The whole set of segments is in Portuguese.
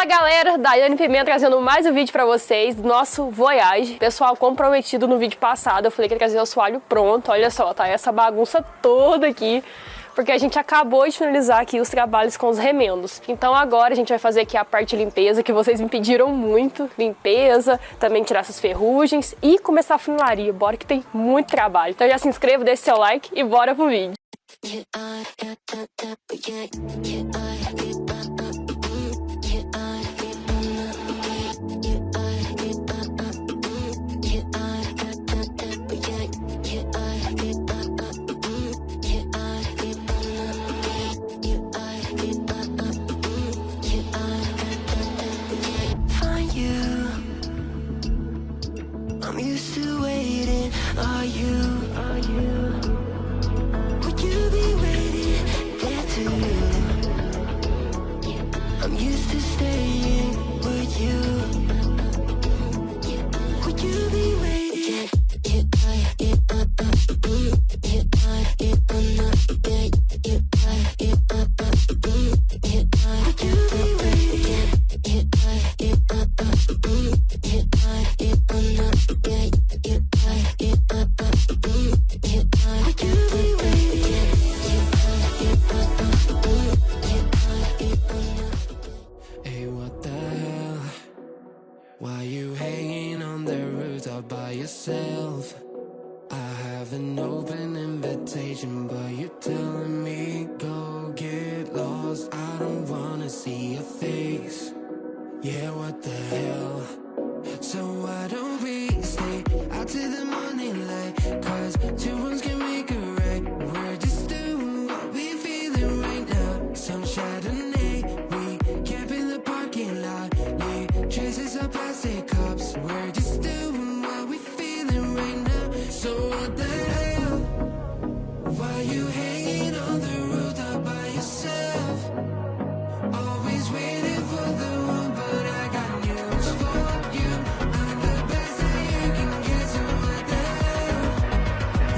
Fala galera, Daiane Pimenta trazendo mais um vídeo pra vocês do nosso Voyage. Pessoal, como prometido no vídeo passado, eu falei que ia trazer o assoalho pronto. Olha só, tá essa bagunça toda aqui, porque a gente acabou de finalizar aqui os trabalhos com os remendos. Então agora a gente vai fazer aqui a parte de limpeza, que vocês me pediram muito. Limpeza, também tirar essas ferrugens e começar a funilaria. Bora que tem muito trabalho. Então já se inscreva, deixe seu like e bora pro vídeo. Why you hanging on the rooftop by yourself? I have an open invitation, but you're telling me go get lost. I don't wanna see your face. Yeah, what the hell? So why don't we stay out till the morning light? Cause two wrongs can make a right. We're just doing what we feeling right now. Some Chardonnay, we camp in the parking lot. Leave traces of plastic cups. We're just doing what we feeling right now. So what the hell? Why you hanging on the rooftop by yourself? Always waiting for the one, but I got news for you. I'm the best that you can get, so what the hell?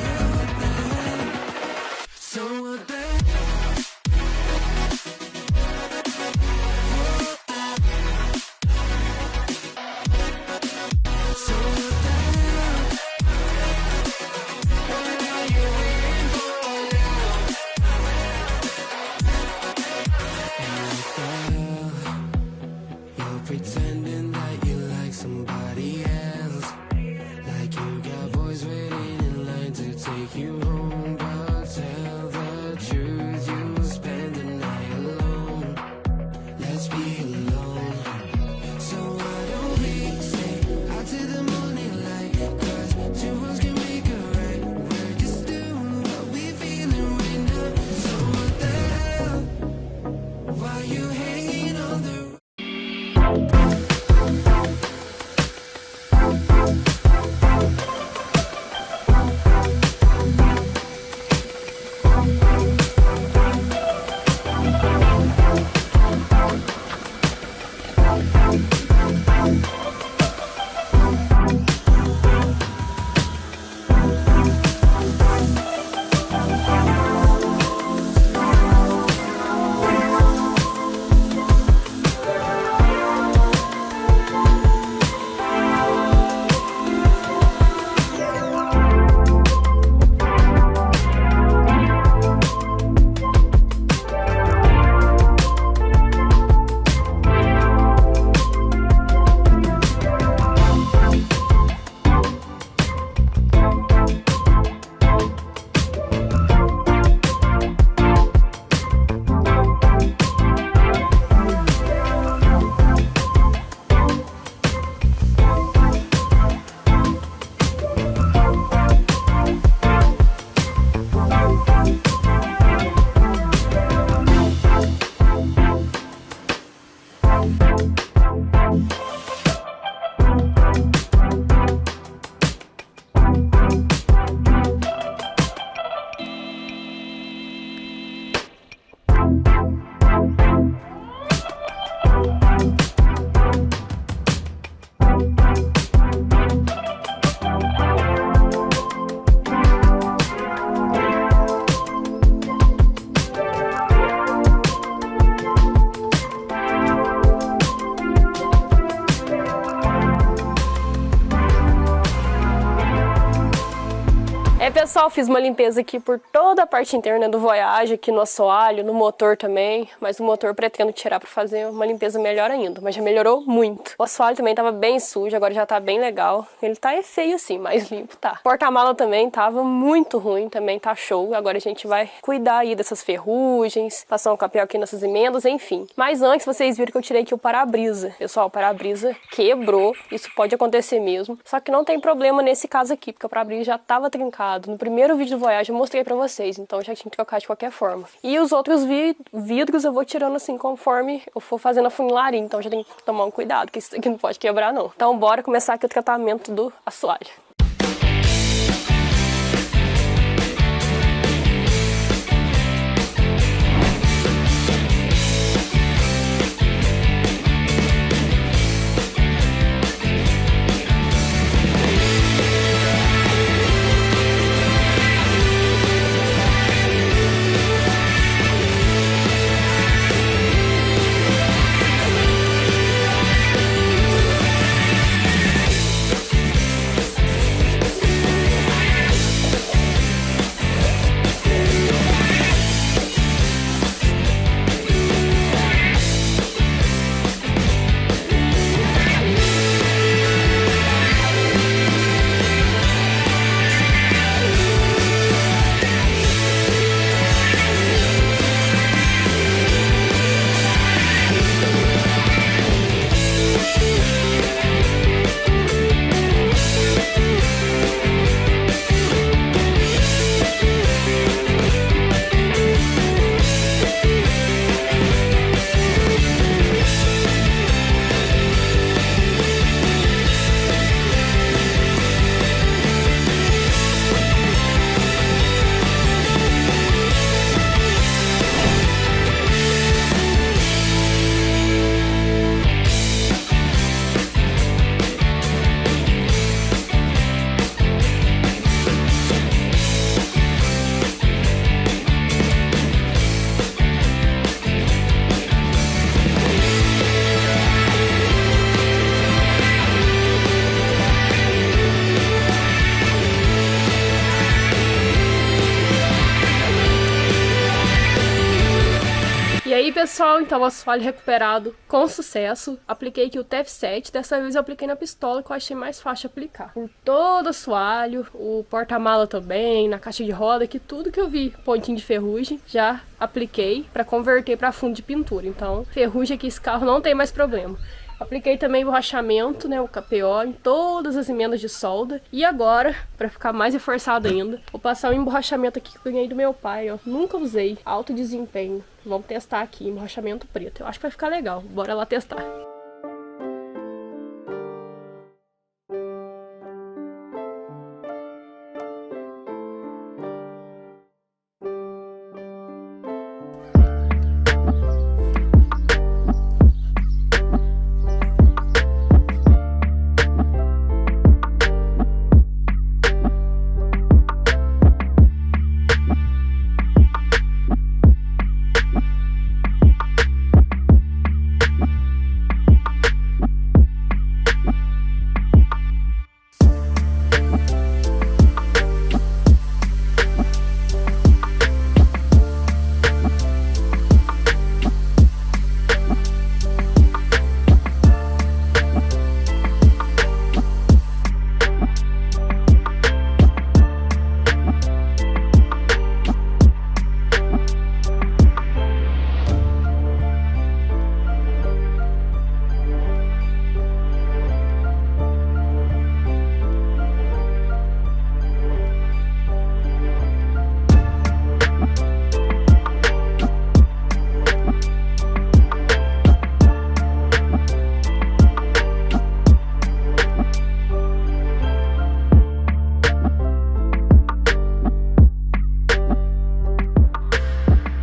Yeah, what the hell? So what the hell? So what the hell? What are you waiting for now? And what the hell? You're pretending that you like somebody else, like you got boys waiting in line to take you home. But tell the truth, you'll spend the night alone. Let's be alone. So why don't we stay out till the morning light? Cause two wrongs can make a right. We're just doing what we feeling right now. So what the hell? Why you hanging on the pessoal, fiz uma limpeza aqui por toda a parte interna do Voyage, aqui no assoalho, no motor também, mas o motor pretendo tirar pra fazer uma limpeza melhor ainda, mas já melhorou muito. O assoalho também tava bem sujo, agora já tá bem legal. Ele tá feio assim, mas limpo tá. O porta-mala também tava muito ruim, também tá show. Agora a gente vai cuidar aí dessas ferrugens, passar um capel aqui nessas emendas, enfim. Mas antes, vocês viram que eu tirei aqui o para-brisa. Pessoal, o para-brisa quebrou, isso pode acontecer mesmo, só que não tem problema nesse caso aqui, porque o para-brisa já tava trincado. No primeiro vídeo do Voyage eu mostrei pra vocês, então eu já tinha que trocar de qualquer forma. E os outros vidros eu vou tirando assim conforme eu for fazendo a funilaria, então já tem que tomar um cuidado, que isso aqui não pode quebrar não. Então bora começar aqui o tratamento do assoalho. E aí, pessoal, então o assoalho recuperado com sucesso. Apliquei aqui o TF7, dessa vez eu apliquei na pistola, que eu achei mais fácil de aplicar. Por todo o assoalho, o porta-mala também, na caixa de roda, que tudo que eu vi pontinho de ferrugem, já apliquei para converter para fundo de pintura. Então, ferrugem aqui, esse carro não tem mais problema. Apliquei também borrachamento, né, o KPO, em todas as emendas de solda. E agora, para ficar mais reforçado ainda, vou passar um emborrachamento aqui que eu ganhei do meu pai, ó. Nunca usei, alto desempenho. Vamos testar aqui, emborrachamento preto. Eu acho que vai ficar legal, bora lá testar.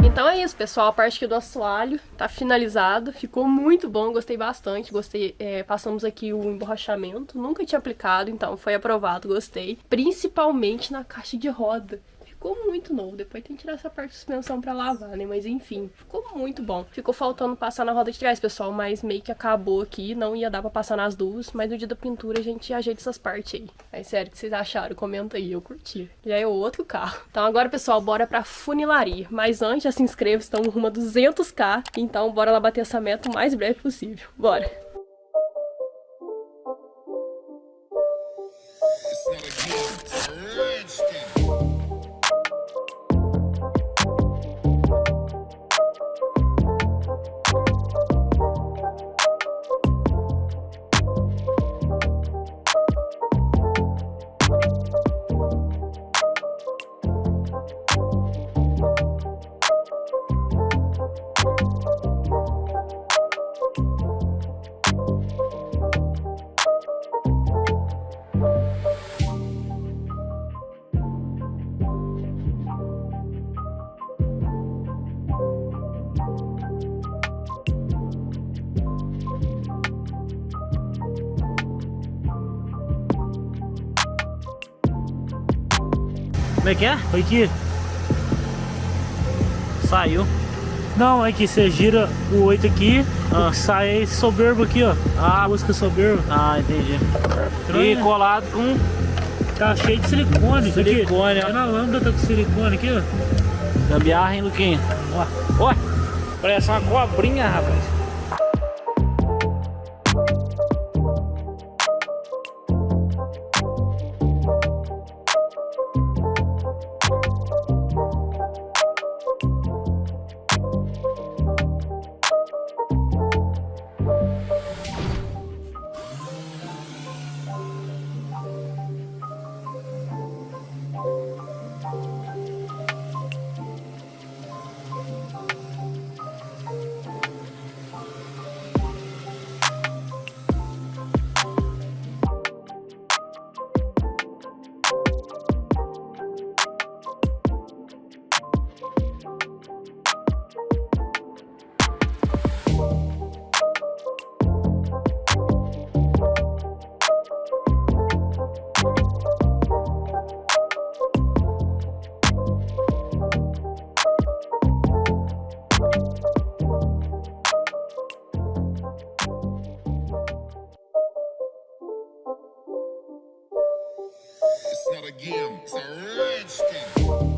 Então é isso, pessoal, a parte aqui do assoalho tá finalizado, ficou muito bom, gostei bastante, passamos aqui o emborrachamento, nunca tinha aplicado, então foi aprovado, gostei, principalmente na caixa de roda. ficou muito novo. Depois tem que tirar essa parte de suspensão pra lavar, né? Mas enfim, ficou muito bom. Ficou faltando passar na roda de trás, pessoal, mas meio que acabou aqui. Não ia dar pra passar nas duas, mas no dia da pintura a gente ajeita essas partes aí. Aí, sério, o que vocês acharam? Comenta aí, eu curti. Já é outro carro. Então agora, pessoal, bora pra funilaria. Mas antes, já se inscreva, estamos rumo a 200k. Então bora lá bater essa meta o mais breve possível. Bora! Como é que é? Foi aqui. Saiu. Não, é que você gira o 8 aqui, sai esse soberbo aqui, ó. Ah, Música soberbo. Ah, entendi. Estranho, E né? colado com Tá cheio de silicone. Isso aqui. silicone, É ó. na lâmpada, tá com silicone aqui, ó. Gambiarra, hein, Luquinha? Ó. Ó, parece uma cobrinha, rapaz. It's not a game, it's a rich thing.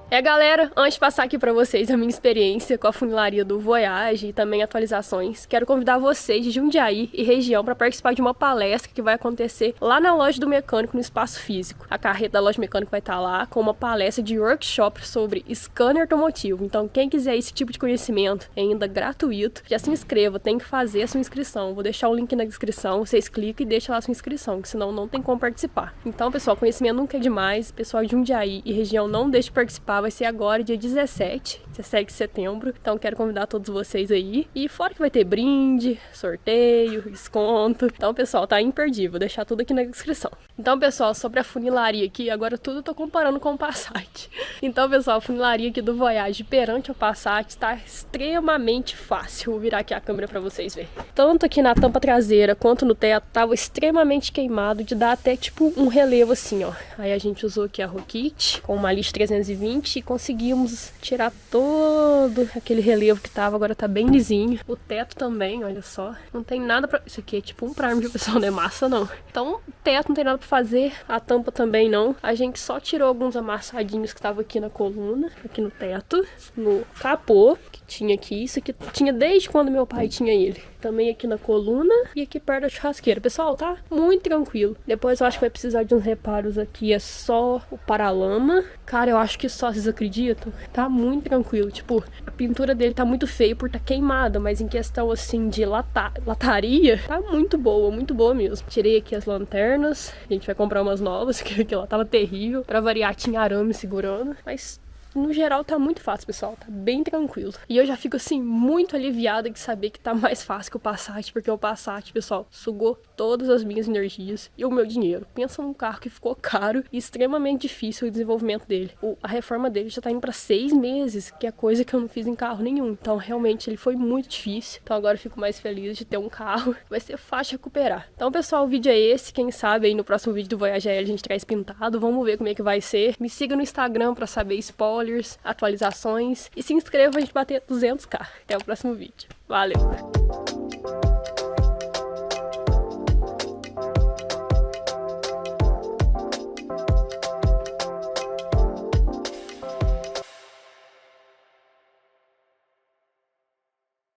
Galera, antes de passar aqui pra vocês a minha experiência com a funilaria do Voyage e também atualizações, quero convidar vocês de Jundiaí e região para participar de uma palestra que vai acontecer lá na loja do mecânico no espaço físico. A carreta da loja do mecânico vai estar lá com uma palestra de workshop sobre scanner automotivo. Então, quem quiser esse tipo de conhecimento, é ainda gratuito, já se inscreva, tem que fazer a sua inscrição. Vou deixar o link na descrição, vocês clicam e deixam lá a sua inscrição, que senão não tem como participar. Então, pessoal, conhecimento nunca é demais. Pessoal de Jundiaí e região, não deixe de participar. Vai ser agora, dia 17 de setembro. Então quero convidar todos vocês aí. E fora que vai ter brinde, sorteio, desconto. Então, pessoal, tá imperdível. Vou deixar tudo aqui na descrição. Então, pessoal, sobre a funilaria aqui, agora tudo eu tô comparando com o Passat. Então, pessoal, a funilaria aqui do Voyage perante o Passat está extremamente fácil. Vou virar aqui a câmera pra vocês verem. Tanto aqui na tampa traseira quanto no teto, tava extremamente queimado, de dar até tipo um relevo assim, ó. Aí a gente usou aqui a Rokit com uma lix 320 e conseguimos tirar todo aquele relevo que tava, agora tá bem lisinho. O teto também, olha só, não tem nada pra... Isso aqui é tipo um primer, pessoal, não é massa não. Então, o teto não tem nada pra fazer, a tampa também não. A gente só tirou alguns amassadinhos que tava aqui na coluna, aqui no teto, no capô, que tinha aqui, isso aqui tinha desde quando meu pai tinha ele. Também aqui na coluna e aqui perto da churrasqueira. Pessoal, tá muito tranquilo. Depois eu acho que vai precisar de uns reparos aqui, é só o paralama. Cara, eu acho que só, vocês acreditam? Tá muito tranquilo. Tipo, a pintura dele tá muito feia por tá queimada, mas em questão, assim, de lataria, tá muito boa mesmo. Tirei aqui as lanternas. A gente vai comprar umas novas, que aquela tava terrível. Pra variar, tinha arame segurando, mas... no geral tá muito fácil, pessoal, tá bem tranquilo. E eu já fico assim muito aliviada de saber que tá mais fácil que o Passat, porque o Passat, pessoal, sugou todas as minhas energias e o meu dinheiro. Pensa num carro que ficou caro e extremamente difícil o desenvolvimento dele. A reforma dele já tá indo pra 6 meses, que é coisa que eu não fiz em carro nenhum. Então realmente ele foi muito difícil. Então agora eu fico mais feliz de ter um carro. Vai ser fácil de recuperar. Então, pessoal, o vídeo é esse. Quem sabe aí no próximo vídeo do Voyage a gente traz pintado. Vamos ver como é que vai ser. Me siga no Instagram pra saber spoilers, atualizações, e se inscreva pra gente bater 200k. Até o próximo vídeo. Valeu!